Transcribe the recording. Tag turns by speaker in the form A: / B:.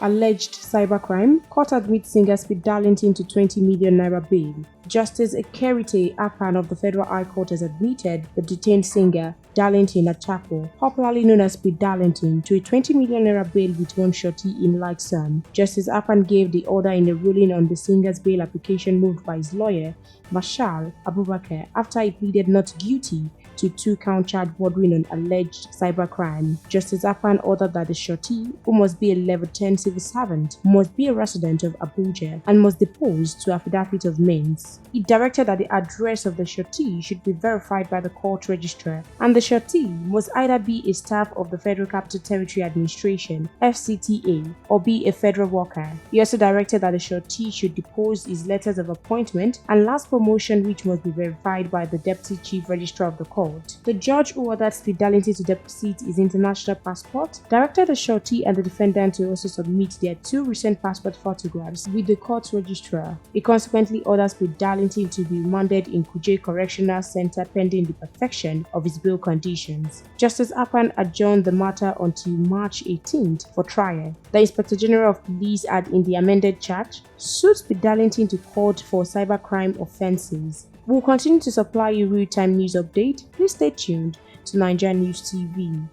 A: Alleged cybercrime. Court admits singer Speed Darlington to 20 million naira bail. Justice Ekerite Apan of the Federal High Court has admitted the detained singer Darlington Achako, popularly known as Speed Darlington, to a 20 million naira bail with one shorty in like sum. Justice Apan gave the order in a ruling on the singer's bail application moved by his lawyer, Marshal Abubakar, after he pleaded not guilty to 2-count charge bordering on alleged cybercrime. Justice Apan ordered that the shorty, who must be a level 10 civil servant, must be a resident of Abuja and must depose to affidavit of means. He directed that the address of the shorty should be verified by the court registrar, and the shorty must either be a staff of the Federal Capital Territory Administration (FCTA) or be a federal worker. He also directed that the shorty should depose his letters of appointment and last promotion, which must be verified by the Deputy Chief Registrar of the court. The judge, who ordered Speed Darlington to deposit his international passport, directed the shorty and the defendant to also submit their 2 recent passport photographs with the court registrar. He consequently ordered Speed Darlington to be remanded in Kuje Correctional Center pending the perfection of his bail conditions. Justice Apan adjourned the matter until March 18th for trial. The Inspector General of Police had, in the amended charge, sued Speed Darlington to court for cybercrime offences. We will continue to supply you real-time news update. Please stay tuned to NaijaNews TV.